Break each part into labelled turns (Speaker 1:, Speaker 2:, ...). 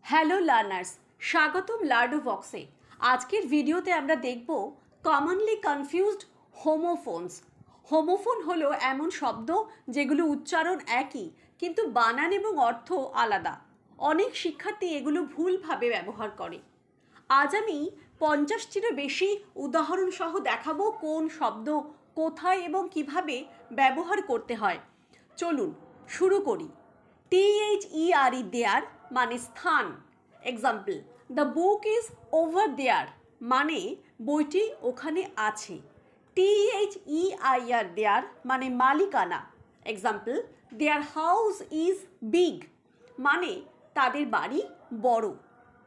Speaker 1: Hello learners, স্বাগতম লার্ডো বক্সে। আজকের ভিডিওতে আমরা দেখব কমনলি কনফিউজড হোমোফোনস। হোমোফোন হলো এমন শব্দ যেগুলো উচ্চারণ একই কিন্তু বানান এবং অর্থ আলাদা। অনেক শিক্ষার্থী এগুলো ভুলভাবে ব্যবহার করে। আজ আমি 50টিরও বেশি উদাহরণ সহ দেখাবো কোন শব্দ কোথায় এবং কিভাবে ব্যবহার করতে হয়। চলুন শুরু করি। THERE দেয়ার মানে স্থান। Example, the book is over there মানে বইটি ওখানে আছে। THEIR দেয়ার মানে মালিকানা। Example, their house is big মানে তাদের বাড়ি বড়।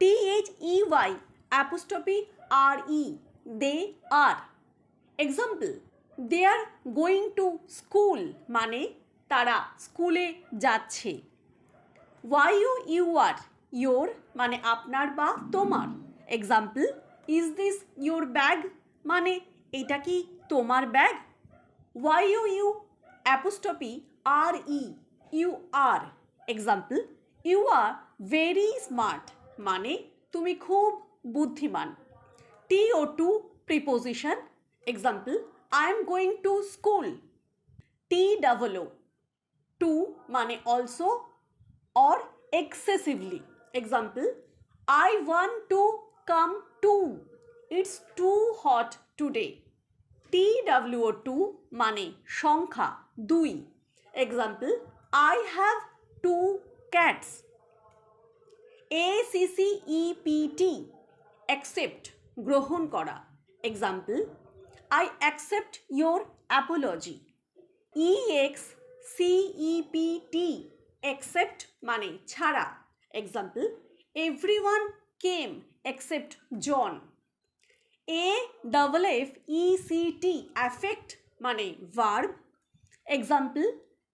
Speaker 1: THEY apostrophe RE they are. Example, they are going to school মানে তারা স্কুলে যাচ্ছে। YOUR ইয়োর মানে আপনার বা তোমার। Example, is this your bag মানে এটা কি তোমার ব্যাগ। YOU apostrophe RE you are. Example, you are very smart মানে তুমি খুব বুদ্ধিমান। TO2 preposition. Example, I am going to school. TOO too মানে also or excessively. Example, I want to come too. It's too hot today. TWO2 মানে সংখ্যা 2। Example, I have 2 cats. ACCEPT accept গ্রহণ করা। Example, I accept your apology. EXCEPT except মানে ছাড়া। Example, everyone came except John. AFFECT affect মানে verb. Example,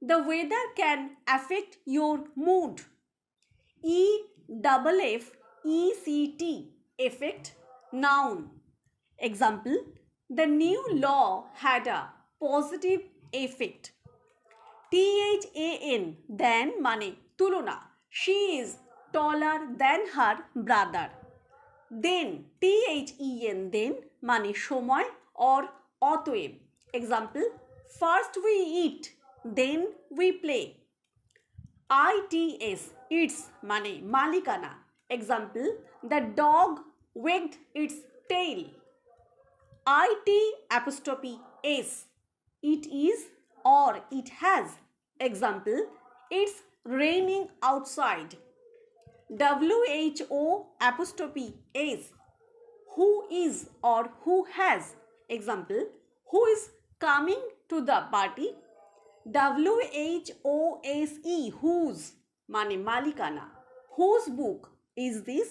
Speaker 1: the weather can affect your mood. EFFECT effect noun. Example, the new law had a positive effect. THAN than মানে তুলনা। She is taller than her brother. Then THEN then মানে সময় or অতএব। Example, first we eat then we play. ITS its মানে মালিকানা। Example, the dog wagged its tail. IT apostrophe S it is or it has. Example, it's raining outside. WHO apostrophe S who is or who has. Example, who is coming to the party. WHOSE whose মানে মালিকানা। Whose book is this?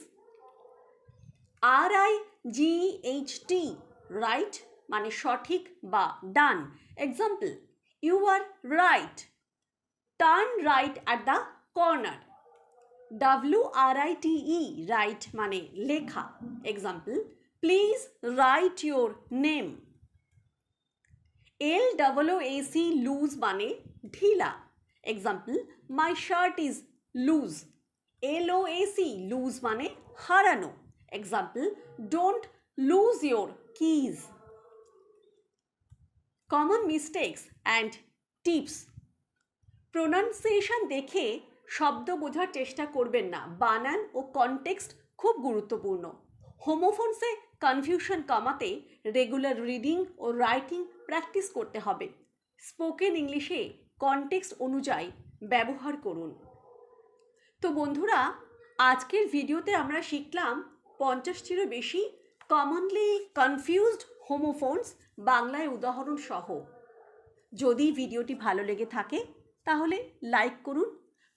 Speaker 1: RIGHT right মানে সঠিক বা ডান। Example, you are right. Turn right at the corner. WRITE right মানে লেখা। Example, please write your name. LOOC loose মানে ঢিলা। Example, my shirt is loose. LOAC lose মানে হারানো। Example, don't lose your keys. Common mistakes and tips. Pronunciation দেখে শব্দ বোঝার চেষ্টা করবেন না। বানান ও কনটেক্সট খুব গুরুত্বপূর্ণ। হোমোফোনসে কনফিউশন কমাতে রেগুলার রিডিং ও রাইটিং প্র্যাকটিস করতে হবে। স্পোকেন ইংলিশে কনটেক্সট অনুযায়ী ব্যবহার করুন। তো বন্ধুরা, আজকের ভিডিওতে আমরা শিখলাম 50টিরও বেশি কমনলি কনফিউজড হোমোফোনস বাংলায় উদাহরণ সহ। যদি ভিডিওটি ভালো লেগে থাকে তাহলে লাইক করুন,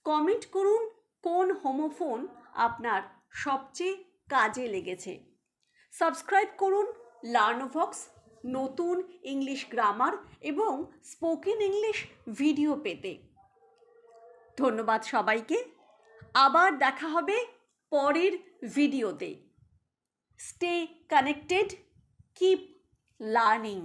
Speaker 1: কমেন্ট করুন কোন হোমোফোন আপনার সবচেয়ে কাজে লেগেছে। সাবস্ক্রাইব করুন লার্নোভক্স নতুন ইংলিশ গ্রামার এবং স্পোকেন ইংলিশ ভিডিও পেতে। ধন্যবাদ সবাইকে। আবার দেখা হবে পরের ভিডিওতে। Stay connected, keep learning.